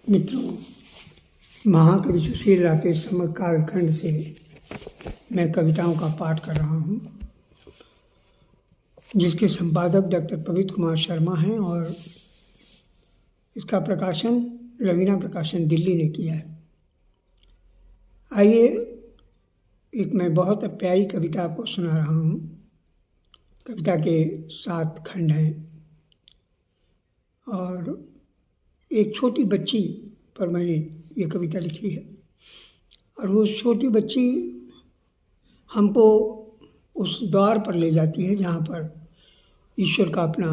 मित्रों, महाकवि सुशील राकेश समग्र काव्यखंड से मैं कविताओं का पाठ कर रहा हूँ, जिसके संपादक डॉक्टर पवित्र कुमार शर्मा हैं और इसका प्रकाशन रवीना प्रकाशन दिल्ली ने किया है। आइए, एक मैं बहुत प्यारी कविता आपको सुना रहा हूँ। कविता के 7 खंड हैं और एक छोटी बच्ची पर मैंने ये कविता लिखी है। और वो छोटी बच्ची हमको उस द्वार पर ले जाती है जहाँ पर ईश्वर का अपना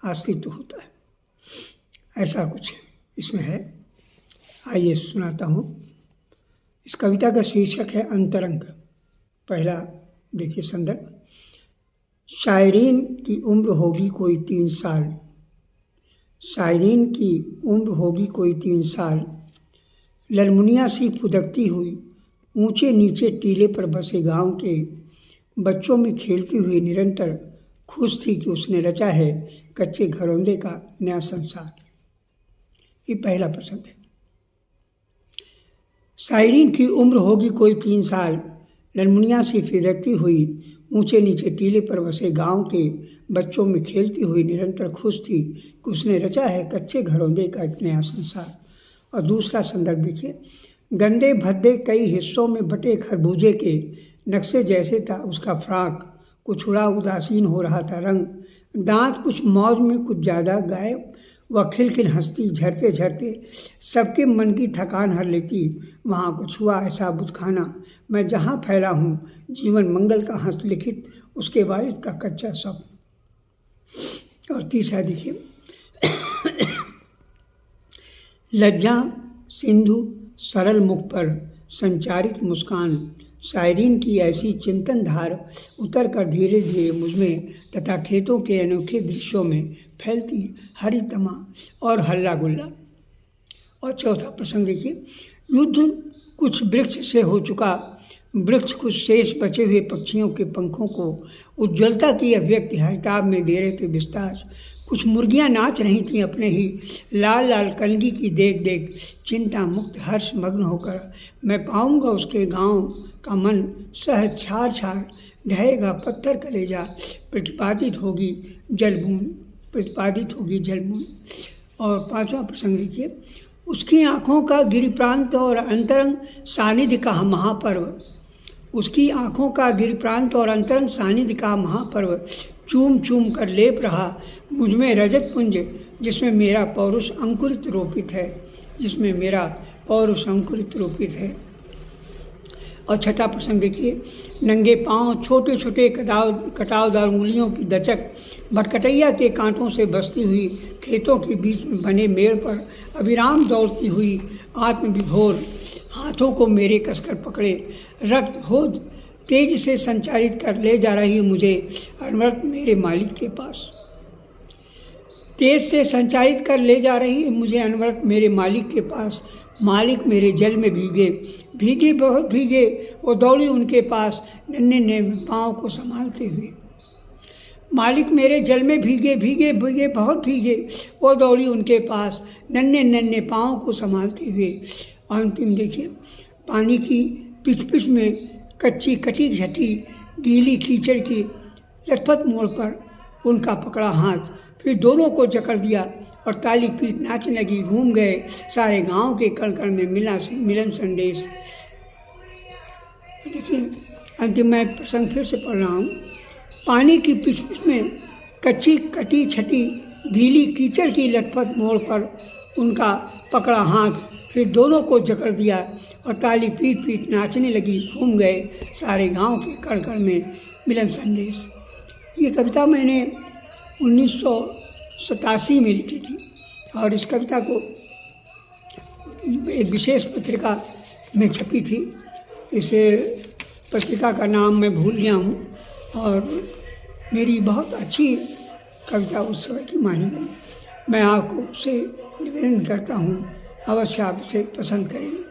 अस्तित्व होता है। ऐसा कुछ इसमें है। आइए सुनाता हूँ। इस कविता का शीर्षक है अंतरंग। पहला देखिए संदर्भ। शायरीन की उम्र होगी कोई 3 साल, शायरीन की उम्र होगी कोई 3 साल, ललमुनिया सी फुदकती हुई ऊंचे नीचे टीले पर बसे गांव के बच्चों में खेलती हुई निरंतर खुश थी कि उसने रचा है कच्चे घरौंदे का नया संसार। ये पहला प्रसंग है। शायरीन की उम्र होगी कोई 3 साल, ललमुनिया सी फुदकती हुई ऊंचे नीचे टीले पर बसे गांव के बच्चों में खेलती हुई निरंतर खुश थी कि उसने रचा है कच्चे घरौंदे का एक नया संसार। और दूसरा संदर्भ देखिए। गंदे भद्दे कई हिस्सों में बटे खरबूजे के नक्शे जैसे था उसका फ्राक, कुछ उड़ा उदासीन हो रहा था रंग, दांत कुछ मौज में कुछ ज़्यादा गायब, वह खिलखिल हंसती झरते झरते सबके मन की थकान हर लेती। वहाँ कुछ हुआ ऐसा बुतखाना, मैं जहाँ फैला हूँ जीवन मंगल का हस्तलिखित उसके वारिद का कच्चा शब्द। और तीसरा देखिए। लज्जा सिंधु सरल मुख पर संचारित मुस्कान, शायरीन की ऐसी चिंतन धार उतर कर धीरे धीरे मुझमें तथा खेतों के अनोखे दृश्यों में फैलती हरी तमा और हल्ला गुल्ला। और चौथा प्रसंग देखिए। युद्ध कुछ वृक्ष से हो चुका, वृक्ष कुछ शेष बचे हुए पक्षियों के पंखों को उज्ज्वलता की अभिव्यक्ति हरिताभ में दे रहे थे विस्तार। कुछ मुर्गियां नाच रही थीं अपने ही लाल लाल कलगी की देख देख, चिंता मुक्त हर्ष मग्न होकर। मैं पाऊंगा उसके गांव का मन सहज छार छार ढहेगा पत्थर कलेजा, प्रतिपादित होगी जलबूंद, प्रतिपादित होगी जलबूंद। और 5वां प्रसंग देखिए। उसकी आँखों का गिरिप्रांत और अंतरंग सानिध्य का महापर्व, उसकी आँखों का गिरिप्रांत और अंतरंग सानिध्य का महापर्व चूम चूम कर लेप रहा मुझमें रजत पुंज, जिसमें मेरा पौरुष अंकुरित रोपित है, जिसमें मेरा पौरुष अंकुरित रोपित है। और 6वां प्रसंग देखिए। नंगे पांव छोटे छोटे कटावदार उंगलियों की दचक भटकटैया के कांटों से बसती हुई खेतों के बीच में बने मेड़ पर अविराम दौड़ती हुई आत्मविभोर हाथों को मेरे कसकर पकड़े रक्त होद तेज से संचारित कर ले जा रही मुझे अनवरत मेरे मालिक के पास, तेज से संचारित कर ले जा रही है मुझे अनवरत मेरे मालिक के पास। मालिक मेरे जल में भीगे भीगे बहुत भीगे, वो दौड़ी उनके पास नन्हे नन्हे पाँव को संभालते हुए। मालिक मेरे जल में भीगे भीगे भीगे बहुत भीगे, वो दौड़ी उनके पास नन्हे नन्हे पाँव को संभालते हुए। अंतिम देखिए। पानी की पिच पिच में कच्ची कटी झटी गीली कीचड़ की लथपथ मोड़ पर उनका पकड़ा हाथ फिर दोनों को जकड़ दिया और ताली पीट नाचने लगी। घूम गए सारे गांव के कण कण में मिलन संदेश। देखिए अंतिम मैं प्रसंग फिर से पढ़ रहा हूँ। पानी की पिच पिच में कच्ची कटी छटी गीली कीचड़ की लथपथ मोड़ पर उनका पकड़ा हाथ फिर दोनों को जकड़ दिया और ताली पीट पीट नाचने लगी। घूम गए सारे गांव के कण कण में मिलन संदेश। ये कविता मैंने 1987 में लिखी थी और इस कविता को एक विशेष पत्रिका में छपी थी। इस पत्रिका का नाम मैं भूल गया हूँ और मेरी बहुत अच्छी कविता उस समय की मानी गई। मैं आपको उससे निवेदन करता हूँ, अवश्य आप इसे पसंद करेंगे।